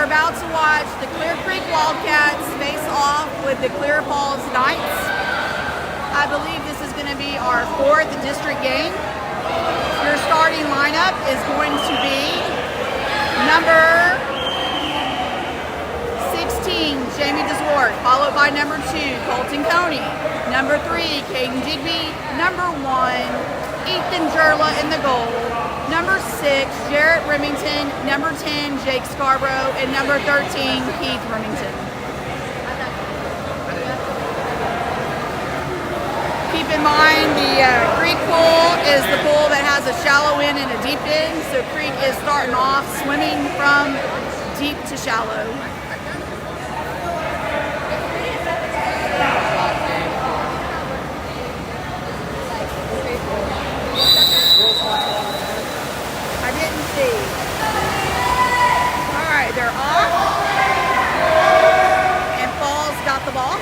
About to watch the Clear Creek Wildcats face off with the Clear Falls Knights. I believe this is going to be our 4th district game. Your starting lineup is going to be number 16, Jamie DeSwart, followed by number 2, Colton Coney, number 3, Caden Digby, number 1, Ethan Jerla in the goal, number 6, Jarrett Remington, number 10, Jake Scarborough, and number 13, Keith Remington. Keep in mind the Creek pool is the pool that has a shallow end and a deep end, so Creek is starting off swimming from deep to shallow. They're off, and Falls got the ball.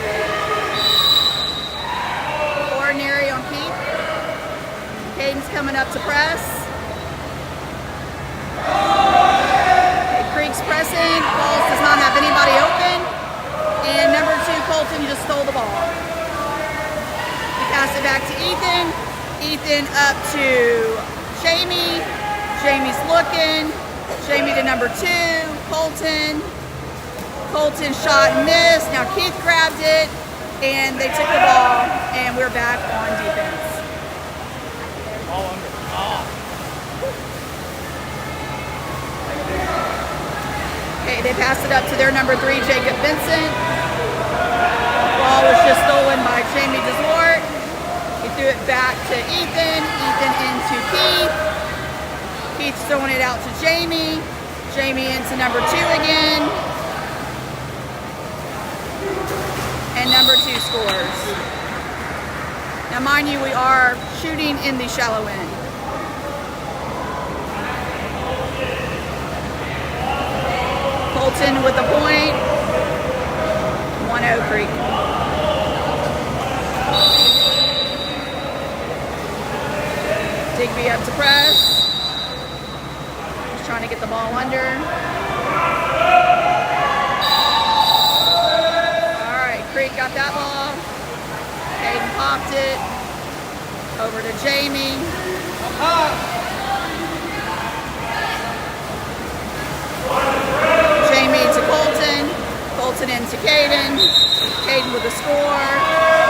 Ordinary on Keith. Caden's coming up to press. Creek's pressing. Falls does not have anybody open, and number 2, Colton, just stole the ball. He passed it back to Ethan. Ethan up to Jamie. Jamie's looking. Jamie to number 2, Colton. Colton shot and missed. Now Keith grabbed it, and they took the ball, and we're back on defense. All under. Okay, they passed it up to their number 3, Jacob Vincent. Ball was just stolen by Jamie DeSwart. He threw it back to Ethan. Ethan into Keith. Keith's throwing it out to Jamie. Jamie into number 2 again. And number 2 scores. Now mind you, we are shooting in the shallow end. Colton with the point. 1-0 Creek. Digby up to press. Trying to get the ball under. All right, Creek got that ball. Caden popped it. Over to Jamie. Jamie to Colton. Colton into Caden. Caden with the score.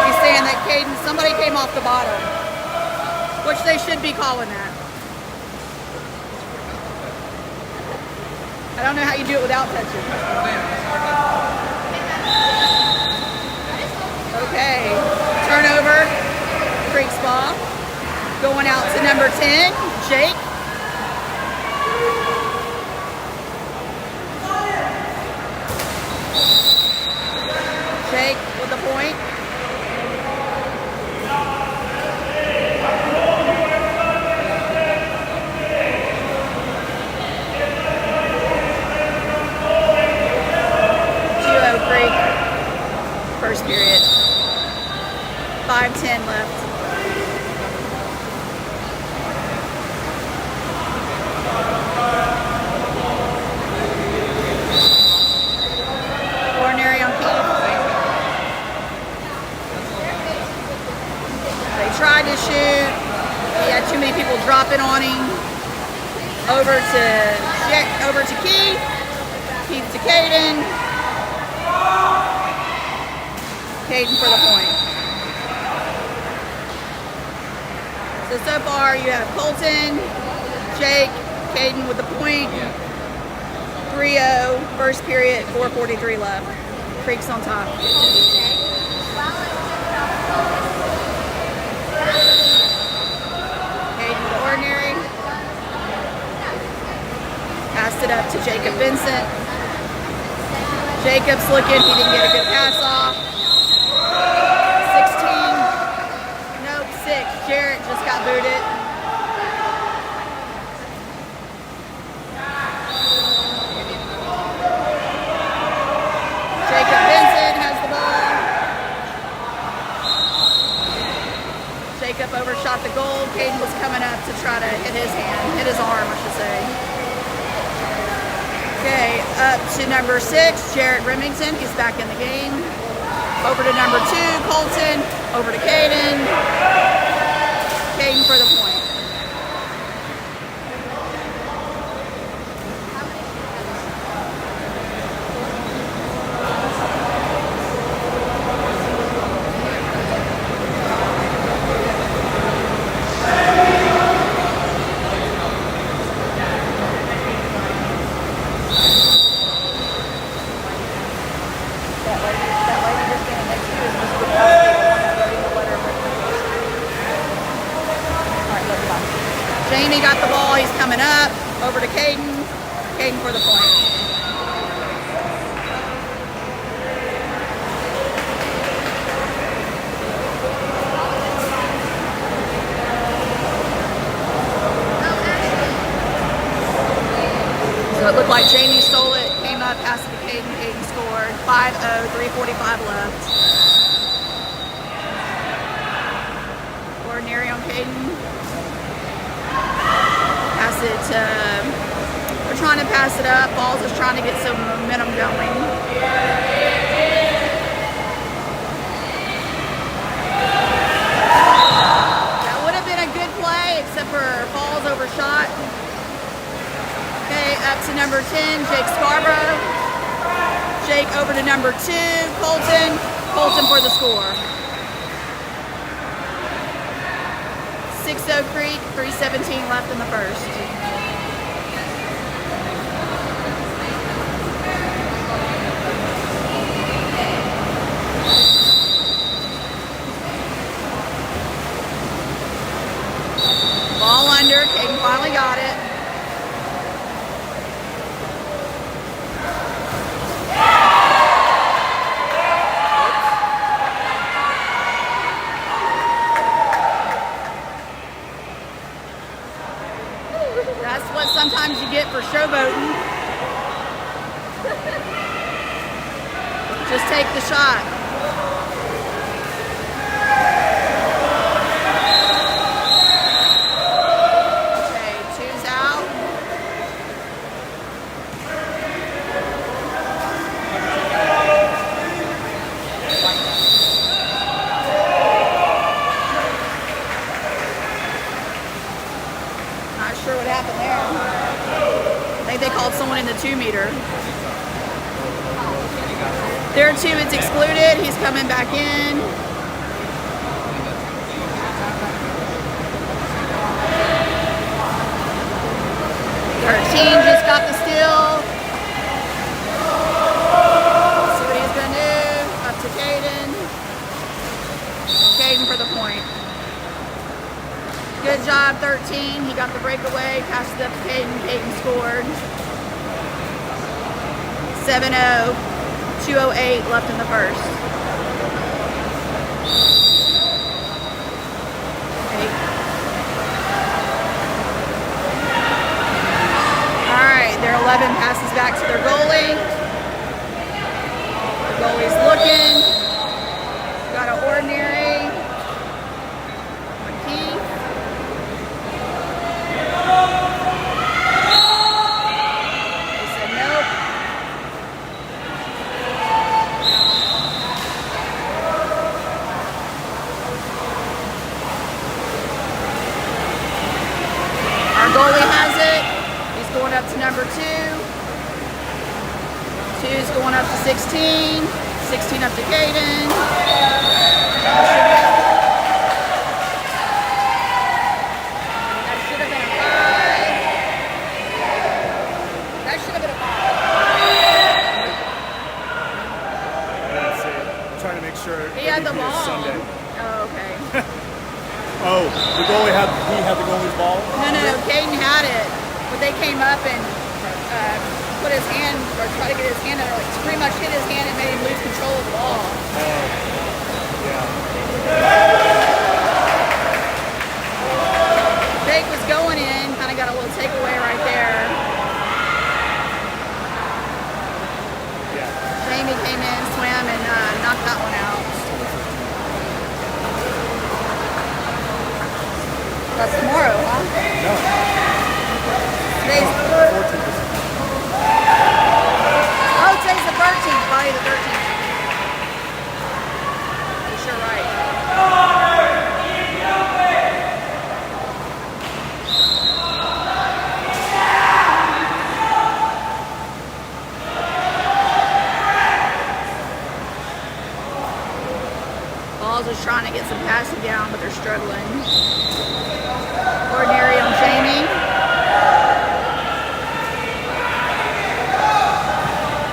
He's saying that Caden, somebody came off the bottom, which they should be calling that. I don't know how you do it without touching. Okay, turnover, Creek's ball. Going out to number 10, Jake. Jake with the point. First period. 5:10 left. Ordinary on Keith. They tried to shoot. He had too many people dropping on him. Over to Keith. Keith to Caden. Caden for the point. So far you have Colton, Jake, Caden with the point. 3-0, first period, 4:43 left. Creek's on top. Caden with ordinary. Passed it up to Jacob Vincent. Jacob's looking, he didn't get a good pass off. 16, nope, 6. Jarrett just got booted. up to number 6, Jarrett Remington. He's back in the game. Over to number 2, Colton. Over to Caden. Caden for the point. Jamie got the ball. He's coming up. Over to Caden. Caden for the point. So it looked like Jamie stole it. Came up, passed it to Caden. Caden scored. 5-0, 3:45 left. Ordinary on Caden. Pass it to, we're trying to pass it up. Falls is trying to get some momentum going. That would have been a good play, except for Falls overshot. Okay, up to number 10, Jake Scarborough. Jake over to number 2, Colton. Colton for the score. 6-0 Creek, 3:17 left in the first. Ball under, Caden finally got it. That's what sometimes you get for showboating. Just take the shot. Okay, 2's out. Not sure what happened there. I think they called someone in the 2-meter. There are 2, it's excluded. He's coming back in. Just got the steal. Let's see what he's going to do. Up to Caden. Caden for the point. Good job, 13. He got the breakaway. Passed it up to Caden. Caden scored. 7-0. 2:08 left in the first. Okay. All right, their 11 passes back to their goalie. The goalie's looking. Got an ordinary. McKee. They said nope. Our goalie has it. He's going up to number 2. 2's going up to 16. 16 up to Caden. That should have been a 5. That should have been a 5. I didn't see it. I'm trying to make sure. He had the everything is ball. Sunday. Oh, okay. Oh, the goalie had the goalie's ball? No. Caden had it, but they came up and put his hand, or try to get his hand under, like pretty much hit his hand and made him lose control of the ball. Yeah. Jake was going in, kind of got a little takeaway right there. Yeah. Jamie came in, swam, and knocked that one out. That's tomorrow, huh? No. Today's 14%. is trying to get some passing down, but they're struggling. Ordinary on Jamie.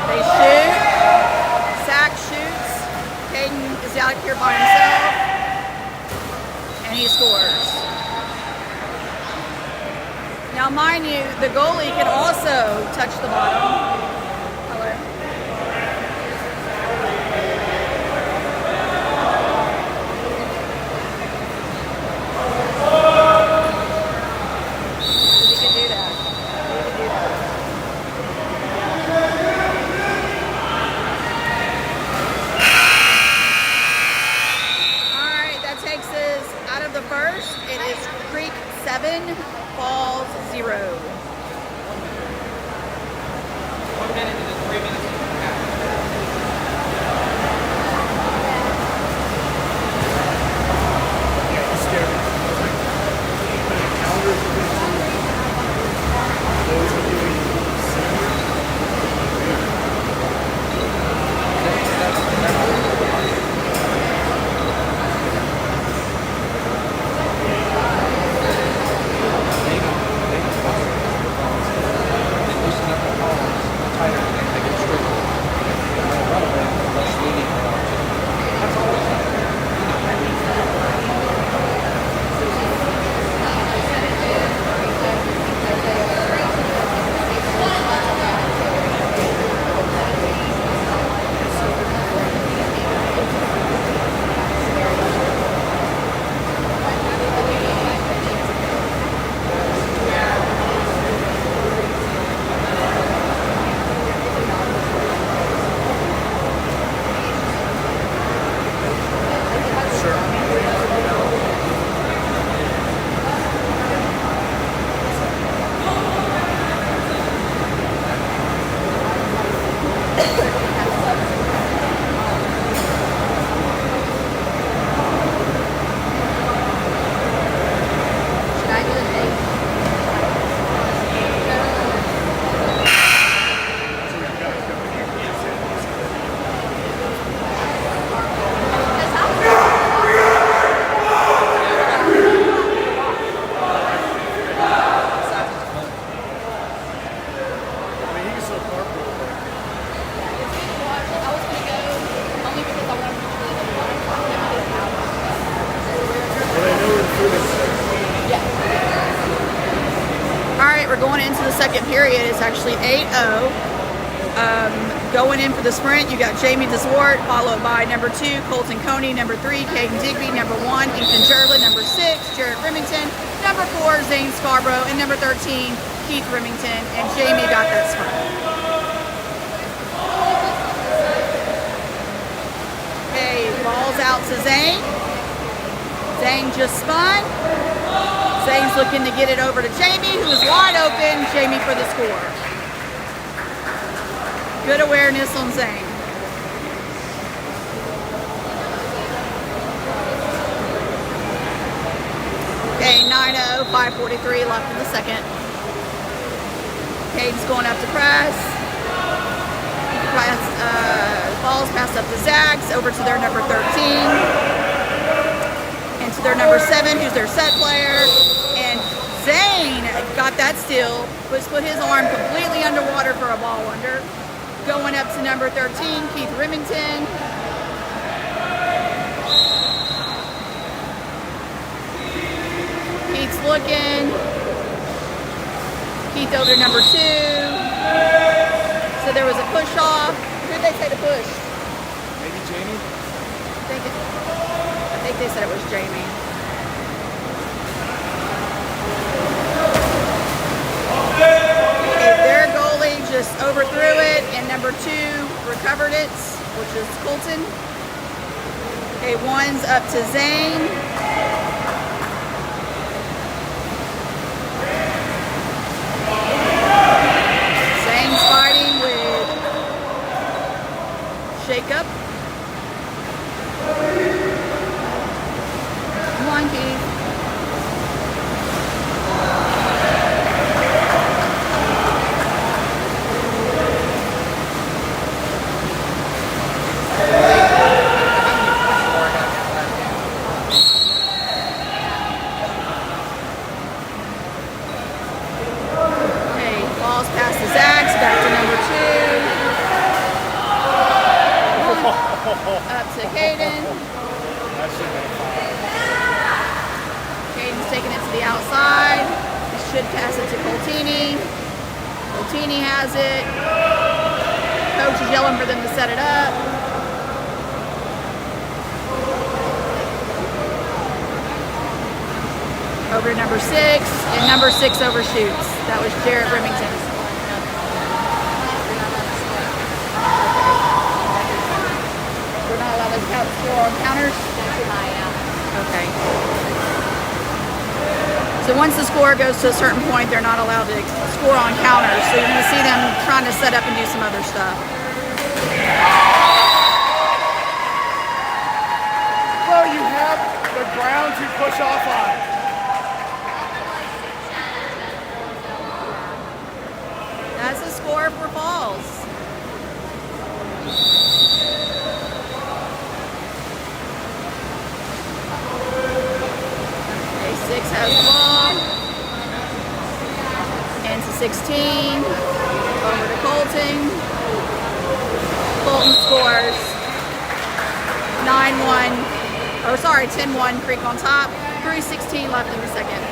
They shoot. Sack shoots. Caden is out here by himself. And he scores. Now, mind you, the goalie can also touch the bottom. Hello. He can do that. He can do that. All right, that takes us out of the first. It is Creek 7, Falls 0. 1 minute and then 3 minutes and a half. Yeah, it's scary. It's like, put a calendar for those of you seniors. We're going into the second period. It's actually 8-0. Going in for the sprint, you got Jamie DeSwart, followed by number 2, Colton Coney, number 3, Caden Digby, number 1, Ethan Jerlin, number 6, Jarrett Remington, number 4, Zane Scarborough, and number 13, Keith Remington, and Jamie got that sprint. Okay, ball's out to Zane. Zane just spun. Zane's looking to get it over to Jamie, who is wide open. Jamie for the score. Good awareness on Zane. Okay, 9-0, 5:43 left in the second. Caden's going up to press. Ball's passed up to Zags, over to their number 13. To their number 7, who's their set player, and Zane got that steal, put his arm completely underwater for a ball under. Going up to number 13, Keith Remington. Keith's looking. Keith over to number 2. So there was a push off. Who did they say to push? Maybe Jamie? I think they said it was Jamie. Okay, their goalie just overthrew it, and number 2 recovered it, which is Colton. Okay, 1's up to Zane. Zane's fighting with Shake Up. Come on, Keith. Meany has it. Coach is yelling for them to set it up. Over to number 6, and number 6 overshoots. That was Jarrett Remington. We're not allowed to count score on counters? Okay. So once the score goes to a certain point, they're not allowed to score on counters. So you're going to see them trying to set up and do some other stuff. So you have the ground to push off on. That's the score for Falls. Okay, 6 has the ball. Into 16. Over to Colton. Colton scores 9-1. Oh, sorry, 10-1. Creek on top. 3:16 left in the second.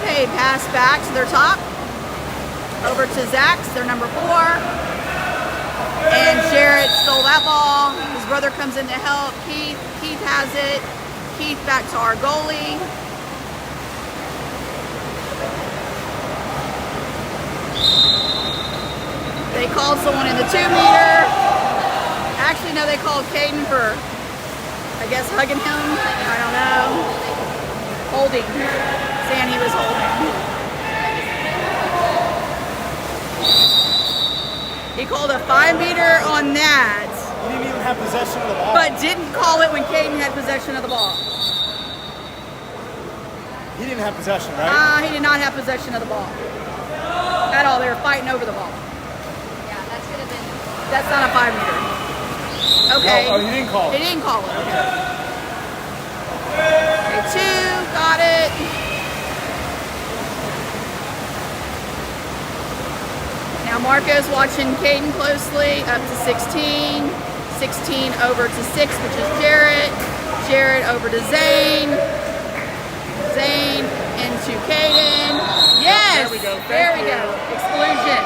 Okay, pass back to their top. Over to Zach's, their number 4. And Jarrett stole that ball. His brother comes in to help. Keith has it. Keith back to our goalie. They called someone in the 2-meter. Actually, no, they called Caden for, I guess, hugging him. I don't know. Holding. Saying he was holding. He called a 5-meter on that. He didn't even have possession of the ball. But didn't call it when Caden had possession of the ball. He didn't have possession, right? He did not have possession of the ball. At all. They were fighting over the ball. Yeah, that should have been. That's not a 5-meter. Okay. Oh, he didn't call it. He didn't call it. Okay. Okay, 2. Got it. Now Marco's watching Caden closely. Up to 16. 16 over to 6, which is Jarrett. Jarrett over to Zane. Zane into Caden. Yes! There we go. There Thank we you. go. Exclusion.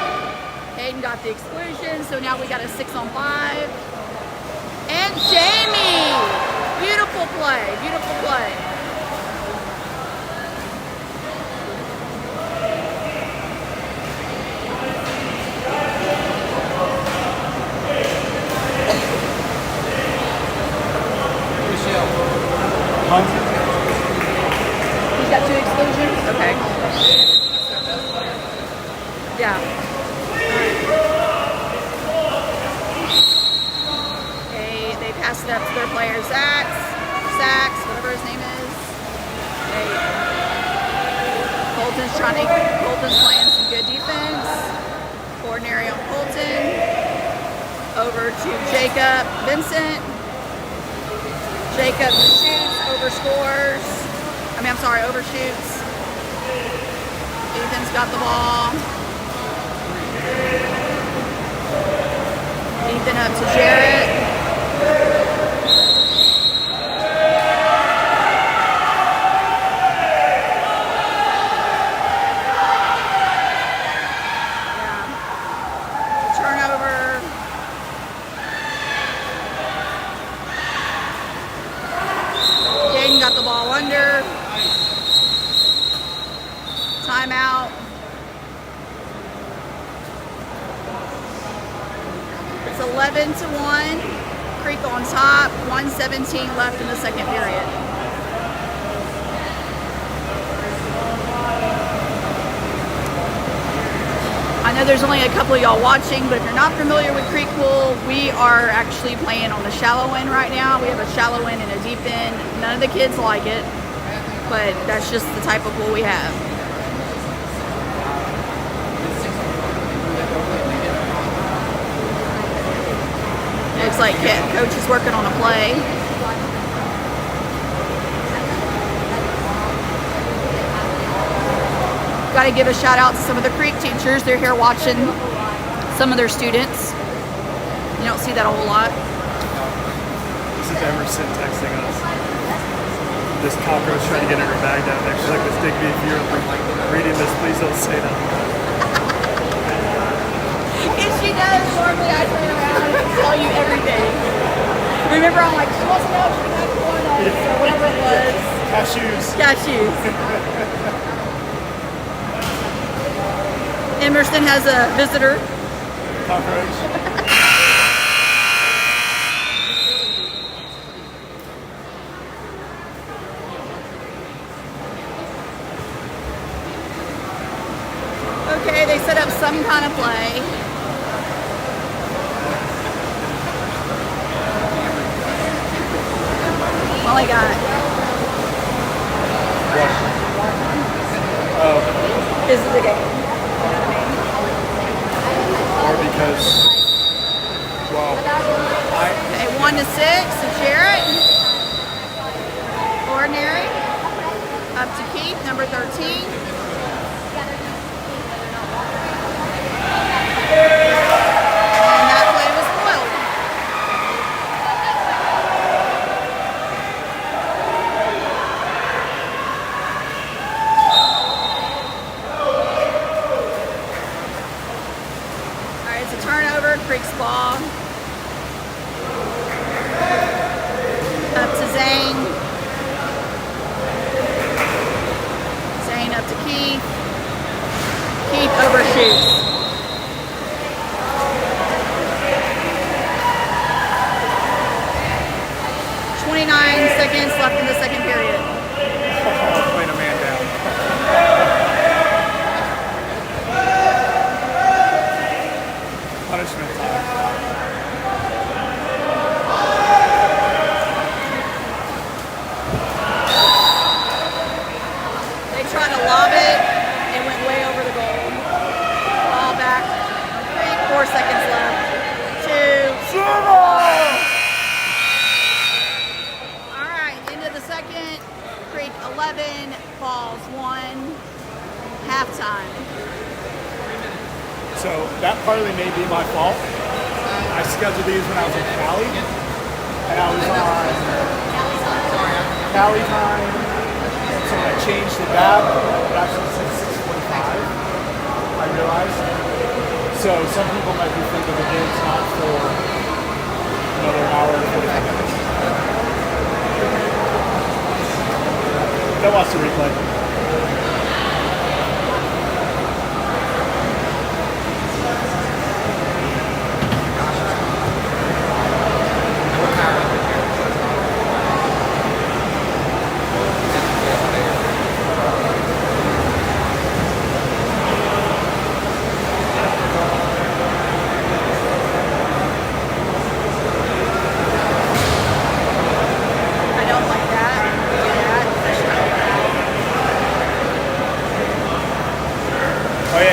Caden got the exclusion, so now we got a 6-on-5. And Jamie! Beautiful play. Beautiful play. He's got 2 exclusions? Okay. Yeah. Okay, they pass it up to their player, Sachs, whatever his name is. Okay. Colton's playing some good defense. Ordinary on Colton. Over to Jacob Vincent. Jacob shoots, overshoots. Ethan's got the ball. Ethan up to Jarrett. Yeah. Turnover. Caden got the ball under. Timeout. It's 11-1. Creek on top. 1:17 left in the second period. I know there's only a couple of y'all watching, but if you're not familiar with Creek Pool, we are actually playing on the shallow end right now. We have a shallow end and a deep end. None of the kids like it, but that's just the type of pool we have. Looks like Coach is working on a play. Got to give a shout out to some of the Creek teachers. They're here watching some of their students. You don't see that a whole lot. This is Emerson texting us. This cockroach trying to get in her bag down there. She's like, Miss Digby, if you're reading this, please don't say that. If she does, normally I turn around and tell you everything. Remember, I'm like, she wants to know if she had corn or whatever it was. Cashews. Cashews. Emerson has a visitor. Cockroach. Okay, they set up some kind of play. All I got is the game. Or because, well, Okay, 1 to 6 to Jarrett. Ordinary. Up to Keith, number 13. And that play was spoiled. All right, it's a turnover. Creek's ball. Up to Zane. Zane up to Keith. Keith overshoots. Seconds left in the second period. playing a man down. Punishment time. They tried to lob it. It went way over the goal. Ball back. 4 seconds left. 2, 0. Second, Creek 11, Falls 1, halftime. So that partly may be my fault. I scheduled these when I was in Cali, and I was on Cali time, so when I changed the app, it actually said 6:45, I realized. So some people might be thinking the game's not for another hour and 45 minutes. Don't watch the replay.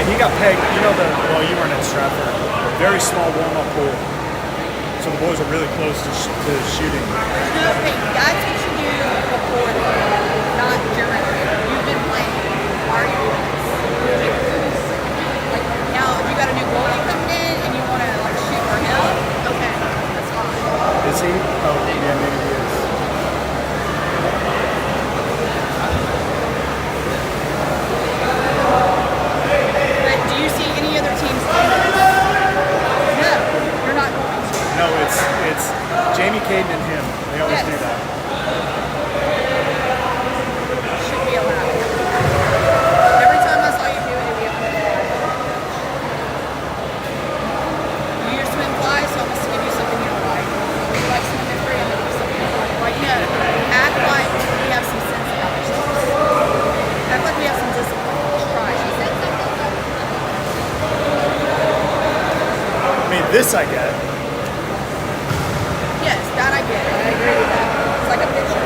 He got pegged, you know, well, you weren't at Stratford, very small warm-up pool. So the boys are really close to shooting. No, hey, that's what you do before the game, not during the game. You've been playing. Are you doing this? Like, now, if you got a new goalie coming in and you want to, like, shoot for him, okay, that's fine. Is he? Oh, yeah, maybe he is. No, it's Jamie Caden and him. They always do that. Should be allowed. Every time I saw you do it, it'd be a fly. You use swim fly, so I'm just give you something you don't like. You like swimming free, I'm gonna give you something you don't like. Like, no, act like we have some sense about ourselves. Act like we have some discipline. Try. I mean, this I get. Yes, that I get. I agree with that. It's like a picture.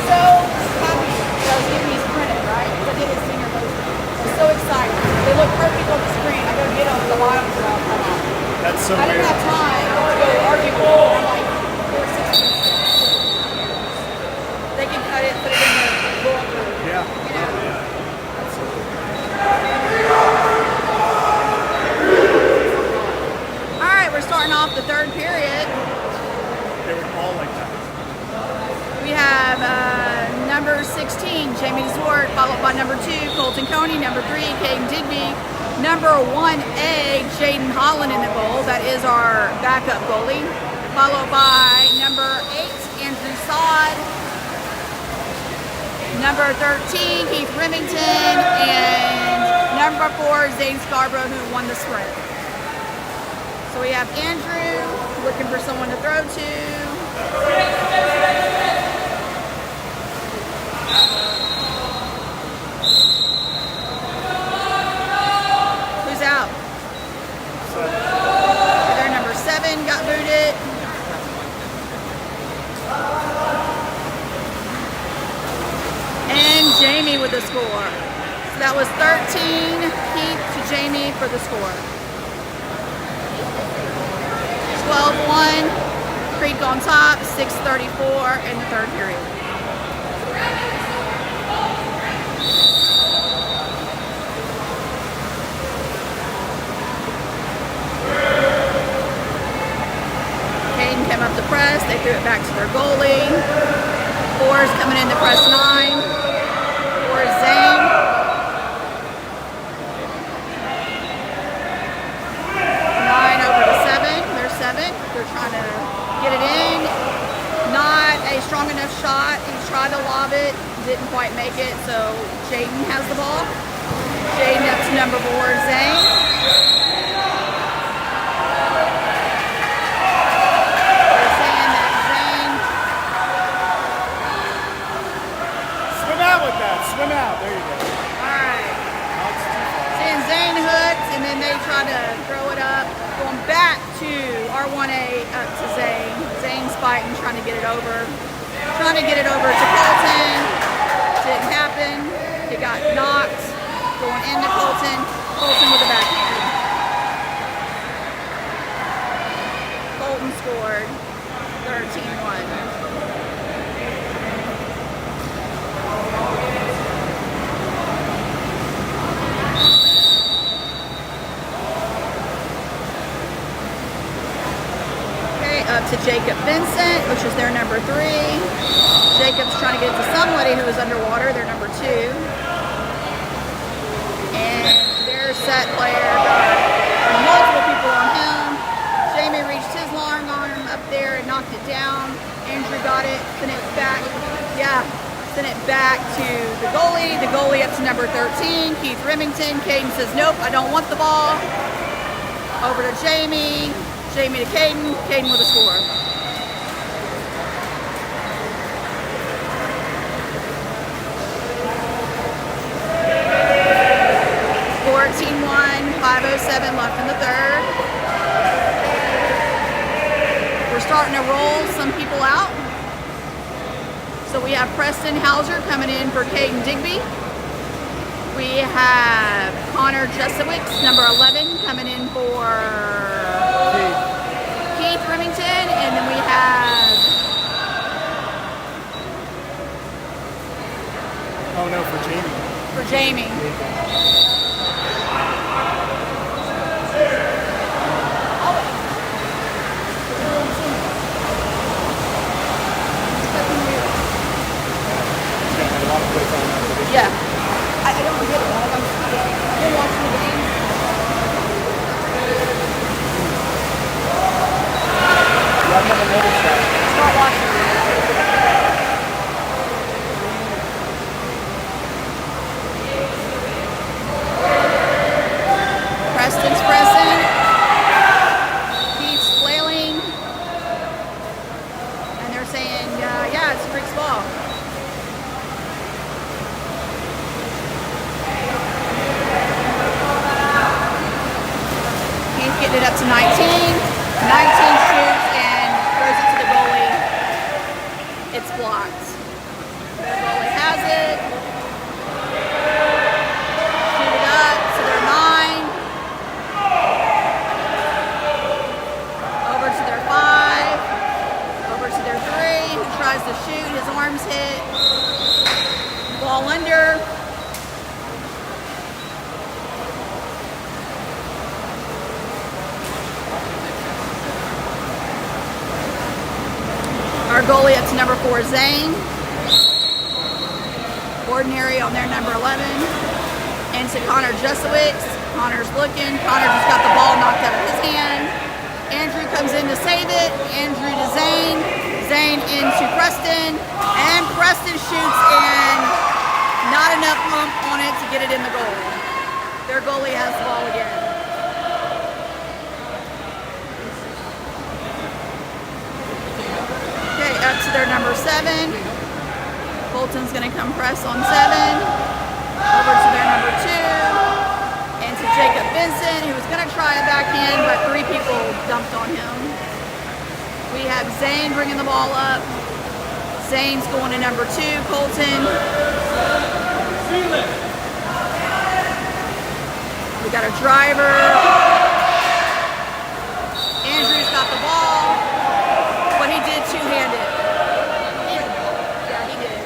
So happy that I was giving so I didn't weird. have time to go argue with them. I'm like, they're 66. They can cut it, put it in the bulletproof. Yeah. You know. All right, we're starting off the third period. They were all like that. We have number 16, Jamie Zwart, followed by number 2, Colton Coney, number 3, Caden Digby, number 1A, Jaden Holland in the goal. That is our backup goalie. Followed by number 8, Andrew Sod, number 13, Keith Remington, and number 4, Zane Scarborough, who won the sprint. So we have Andrew looking for someone to throw to. Who's out? Their number 7 got booted. And Jamie with the score. So that was 13 Keith to Jamie for the score. 12-1, Creek on top, 6:34 in the third period. Caden came up the press, they threw it back to their goalie. 4 is coming in to press 9. 4 is Zane. 9 over to 7. They're 7. They're trying to get it in. Not a strong enough shot. He tried to lob it, didn't quite make it, so Jaden has the ball. Jaden up to number 4, Zane. They're saying that Zane, Swim out with that. Swim out. There you go. alright. Now it's too far. Saying Zane hooks, and then they try to throw it up. Going back to R1A up to Zane. Zane's fighting, trying to get it over. Trying to get it over to Colton. Didn't happen. It got knocked. Going into Colton. Colton with a backhand. Colton scored 13-1. Up to Jacob Vincent, which is their number 3. Jacob's trying to get it to somebody who is underwater, their number 2. And their set player got multiple people on him. Jamie reached his long arm up there and knocked it down. Andrew got it, sent it back. Sent it back to the goalie. The goalie up to number 13, Keith Remington. Caden says, nope, I don't want the ball. Over to Jamie. Jamie to Caden. Caden with a score. (14-1), 5:07 left in the third. We're starting to roll some people out. So we have Preston Hauser coming in for Caden Digby. We have Connor Jesowicz, number 11, coming in for Keith Remington, and then we have For Jamie. Yeah. I don't get it. I've been watching the game. I've never noticed that. Start watching it. Preston's pressing. Keith's flailing. And they're saying, yeah, it's Creek's ball. Keith getting it up to 19. 19 shoots and throws it to the goalie. It's blocked. The goalie has it. Shoot it up to their 9. goalie up to number 4, Zane. Ordinary on their number 11. And to Connor Jesowitz. Connor's looking. Connor just got the ball knocked out of his hand. Andrew comes in to save it. Andrew to Zane. Zane into Preston. And Preston shoots and not enough pump on it to get it in the goal. Their goalie has the ball again. Okay, up to their number 7. Colton's going to come press on 7. Over to their number 2. And to Jacob Benson, who was going to try a backhand, but 3 people dumped on him. We have Zane bringing the ball up. Zane's going to number 2, Colton. We got a driver. Andrew's got the ball, but he did two-handed. Yeah, he did.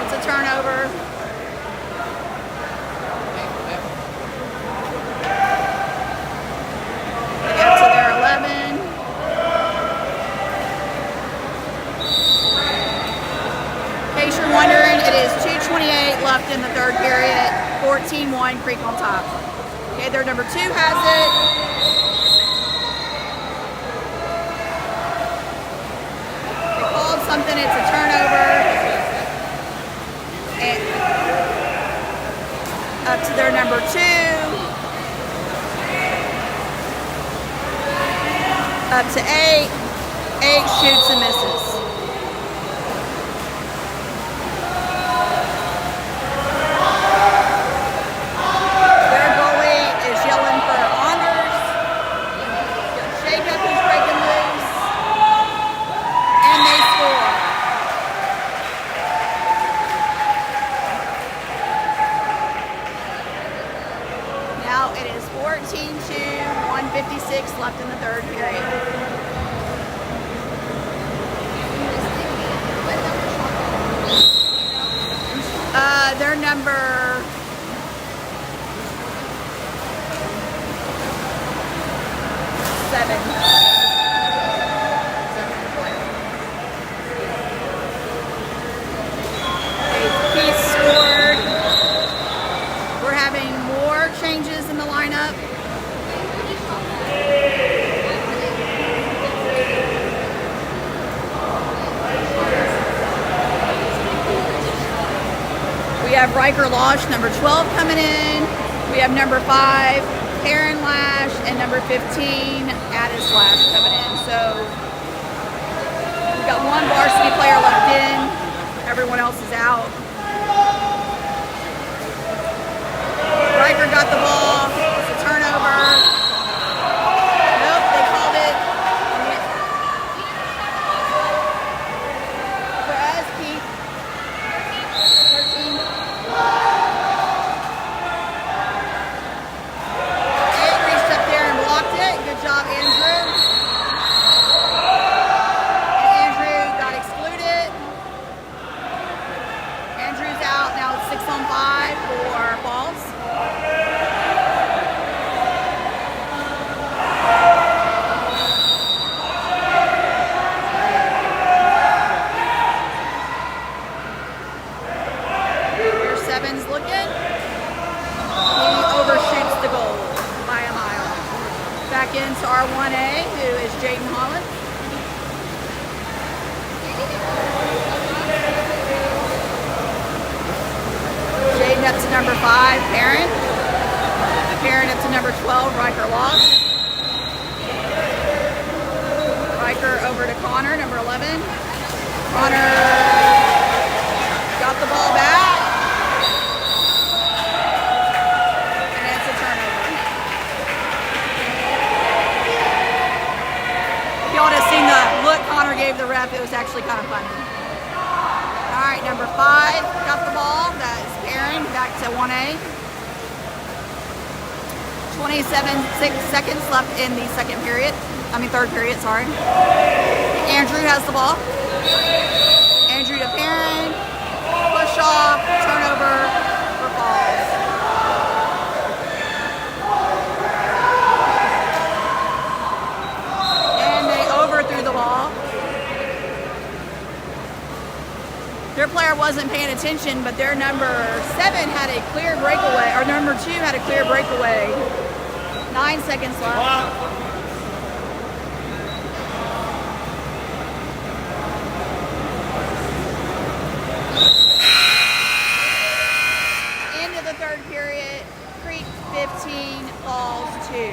It's a turnover. They get to their 11. In case you're wondering, it is 2:28 left in the third period. 14-1, Creek on top. Okay, their number 2 has it. They called something, it's a turnover. And up to their number 2. Up to 8. 8 shoots and misses. Now it is 14-2, 1:56 left in the third period. Their number 7. He scored. We're having more changes in the lineup. We have Riker Losh, number 12, coming in. We have number 5, Aaron Lash, and number 15, Addis Lash, coming in. So we've got 1 varsity player left in. Everyone else is out. Riker got the ball. It's a turnover. Nope, they called it. Perez, Keith. 13. Ed reached up there and blocked it. Good job, Andrew. And Andrew got excluded. Andrew's out. Now it's 6-on-5 for Falls. Here's Sevens looking. He overshoots the goal by a mile. Back into our 1A, who is Jaden Holland. Jaden up to number 5, Perrin. Perrin up to number 12, Riker Losh. Riker over to Connor, number 11. Connor got the ball back. And it's a turnover. If y'all have seen the look Connor gave the ref, it was actually kind of funny. All right, number 5 got the ball. That is Perrin, back to 1A. 27 seconds left in the third period, sorry. Andrew has the ball. Andrew to Perrin. Push off, turnover for Falls. And they overthrew the ball. player wasn't paying attention, but their number 7 had a clear breakaway, or number 2 had a clear breakaway. 9 seconds left. End of the third period. Creek 15, Falls 2.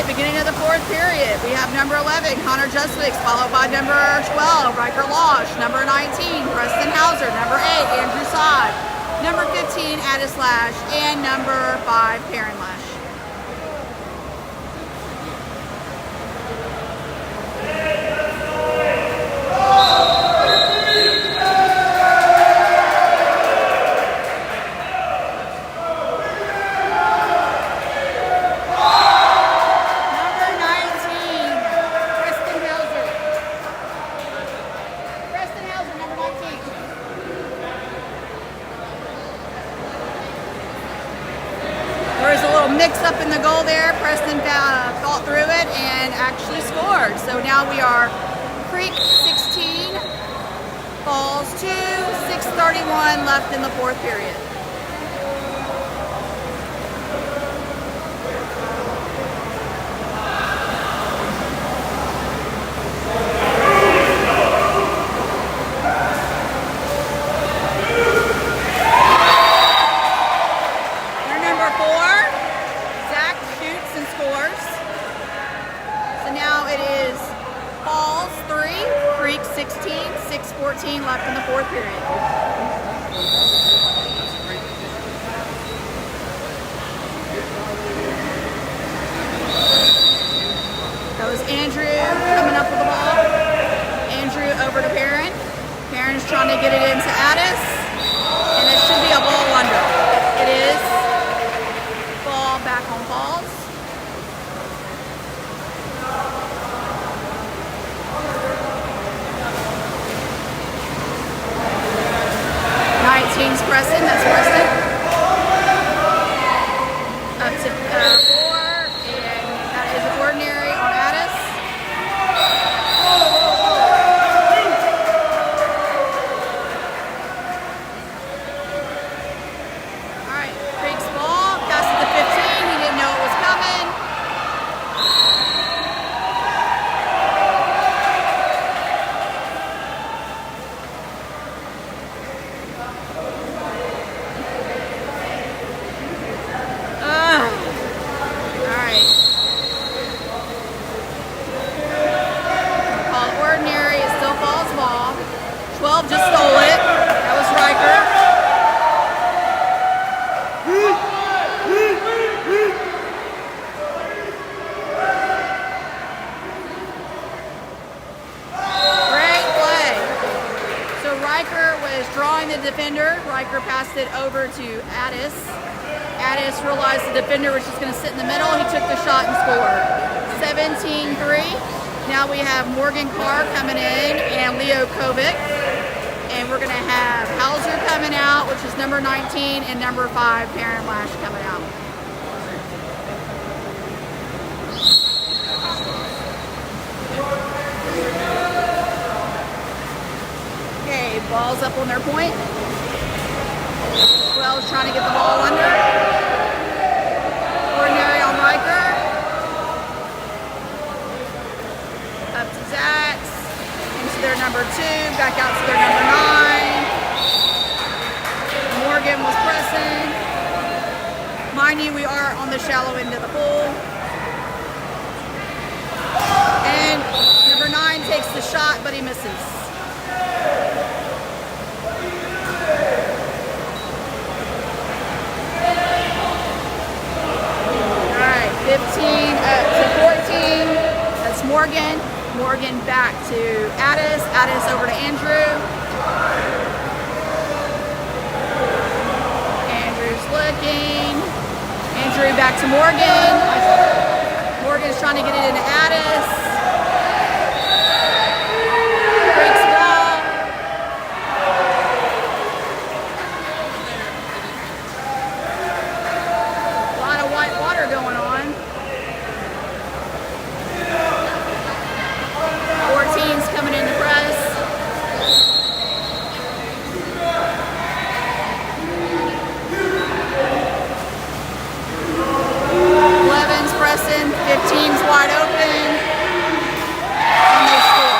Beginning of the fourth period, we have number 11, Connor Justwicks, followed by number 12, Riker Losh, number 19, Preston Hauser, number 8, Andrew Sod, number 15, Addis Lash, and number 5, Karen Lash. Mix up in the goal there. Preston fought through it and actually scored. So now we are Creek 16, Falls 2, 6:31 left in the fourth period. Falls 3, Creek 16, 6:14 left in the fourth period. That was Andrew coming up with the ball. Andrew over to Perrin. Perrin's trying to get it into Addis. And it should be a ball under. It is. Ball back on Falls. Team's Preston, that's Preston. Up to 4, and that is ordinary on Addis. Alright, Creek's ball, passed it to 15, he didn't know it was defender. Riker passed it over to Addis. Addis realized the defender was just going to sit in the middle. He took the shot and scored. 17-3. Now we have Morgan Carr coming in and Leo Kovic. And we're going to have Hauser coming out, which is number 19, and number 5, Karen Lash, coming out. Okay, ball's up on their point. Wells trying to get the ball under. Ordinary on Riker. Up to Zax. Into their number 2. Back out to their number 9. Morgan was pressing. Mind you, we are on the shallow end of the pool. And number 9 takes the shot, but he misses. All right, 15 to 14. That's Morgan. Morgan back to Addis. Addis over to Andrew. Andrew's looking. Andrew back to Morgan. Morgan's trying to get it into Addis. Breaks ball. A lot of white water going on. 14's coming in the press. Pressing, 15's wide open, and they score.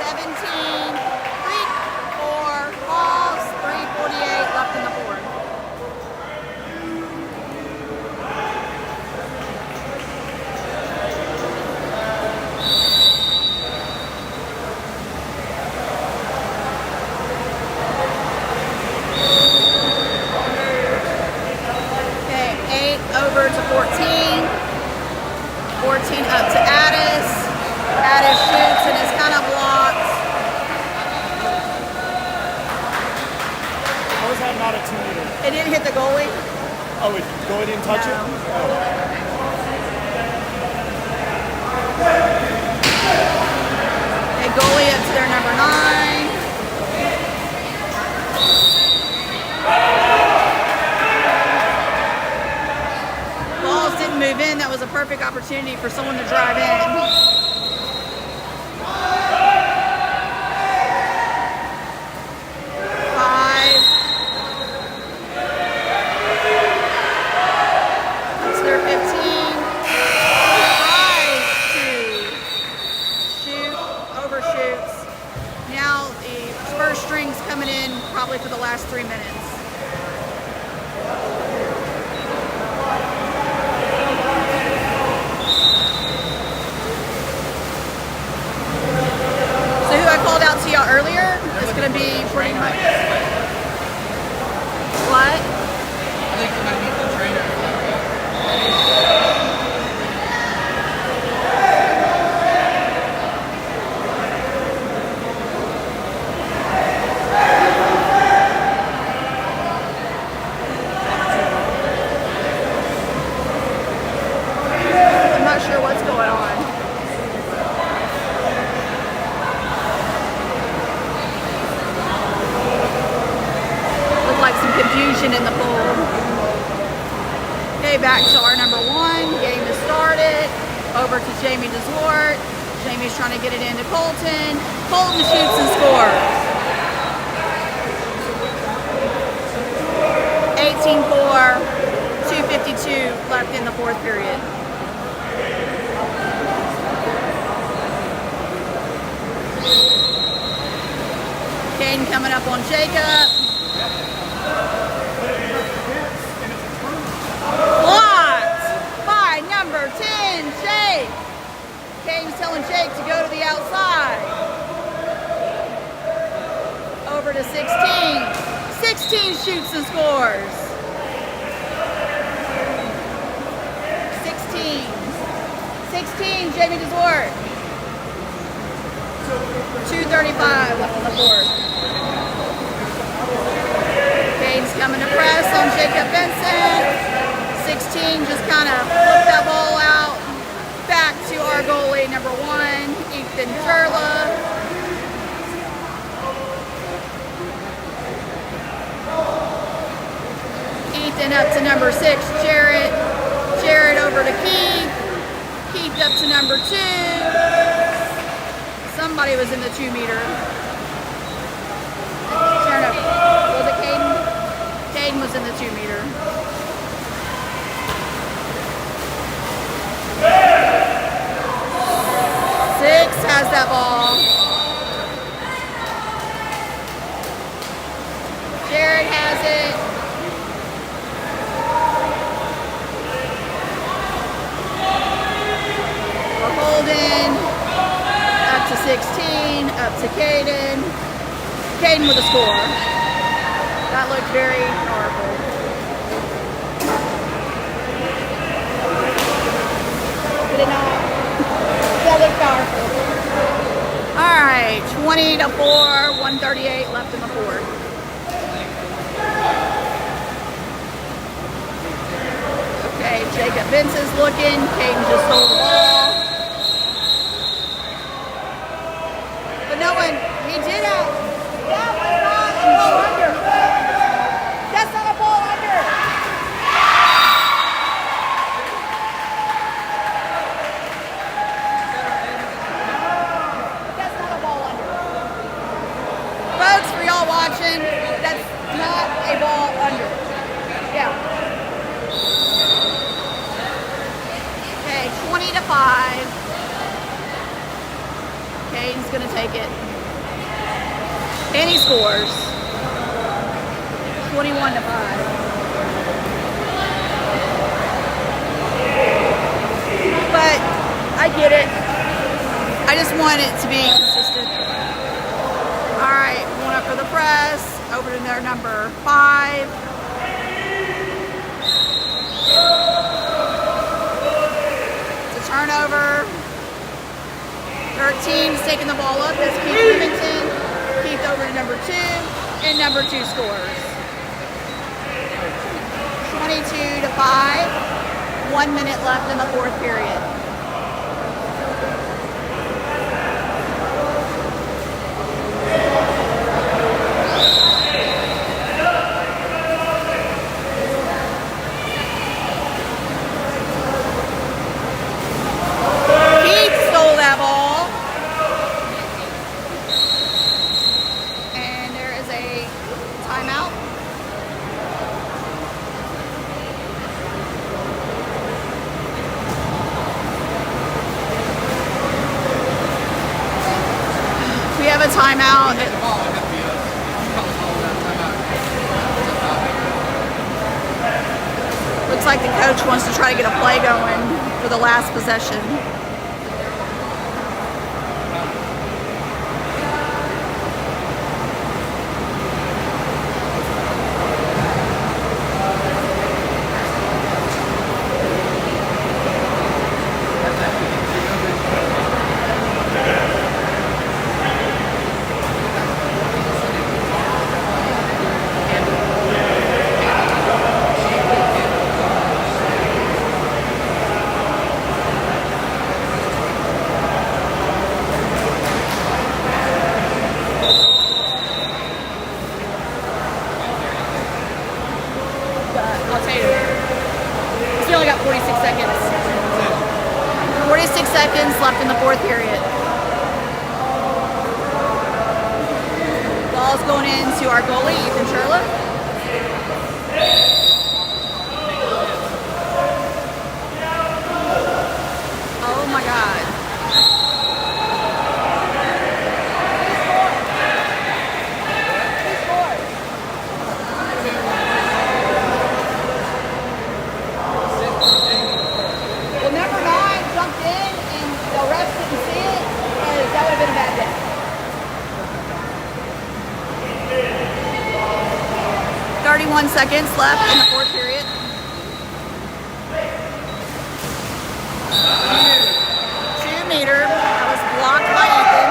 17, 3-4 falls, 3:48 left in the fourth. Over to 14. 14 up to Addis. Addis shoots and is kind of blocked. How was that not a 2-meter? It didn't hit the goalie. Oh, it goalie didn't touch No. it? Oh. Okay, goalie up to their number 9. Move in. That was a perfect opportunity for someone to drive in. 5. That's their 15. Tries to shoot, overshoots. Now the first string's coming in probably for the last 3 minutes. Called out to y'all earlier. It's going to be pretty much. What? I think you might meet the trainer. I'm not sure what's going on. Confusion in the pool. Okay, back to our number 1. Game has started. Over to Jamie DeSwart. Jamie's trying to get it into Colton. Colton shoots and scores. 18-4, 2:52 left in the fourth period. Kane coming up on Jacob. Blocked by number 10, Jake. Kane's telling Jake to go to the outside. Over to 16. 16 shoots and scores. 16, Jamie DeSwart. 2:35 left in the fourth. Caden's coming to press on Jacob Vincent. 16 just kind of flipped that ball out back to our goalie, number 1, Ethan Turla. Ethan up to number 6, Jared. Jared over to Keith. Keith up to number 2. Somebody was in the 2 meter. Turnover. Was it Caden? Caden was in the 2 meter. Six has that ball. Jared has it. We're holding. Up to 16. Up to Caden. Caden with a score. That looked very powerful. Did it not? That looked powerful. All right, 20-4, 1:38 left in the fourth. Okay, Jacob Vincent's looking. Caden just stole the ball. But no one, he did have, that was not a ball under. That's not a ball under. That's not a ball under. Folks, for y'all watching, that's not a ball under. Yeah. Okay, 20-5. Caden's gonna take it. And he scores. 21-5. But I get it. I just want it to be consistent. All right, going up for the press. Over to their number 5. It's a turnover. 13 is taking the ball up. That's Keith Remington. Keith over to number 2. And number 2 scores. 22-5. 1 minute left in the fourth period. Keith stole that ball. And there is a timeout. We have a timeout. Looks like the coach wants to try to get a play going for the last possession. I'll tell you, we only got 46 seconds. 46 seconds left in the fourth period. Ball's going into our goalie, Ethan Turla. Oh my God. Well, number 9 jumped in and the refs didn't see it, because that would have been a bad day. .31 seconds left in the fourth period. Two meter. That was blocked by Ethan.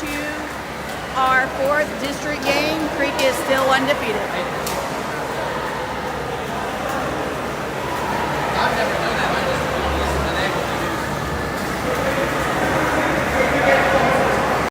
into our 4th district game. Creek is still undefeated.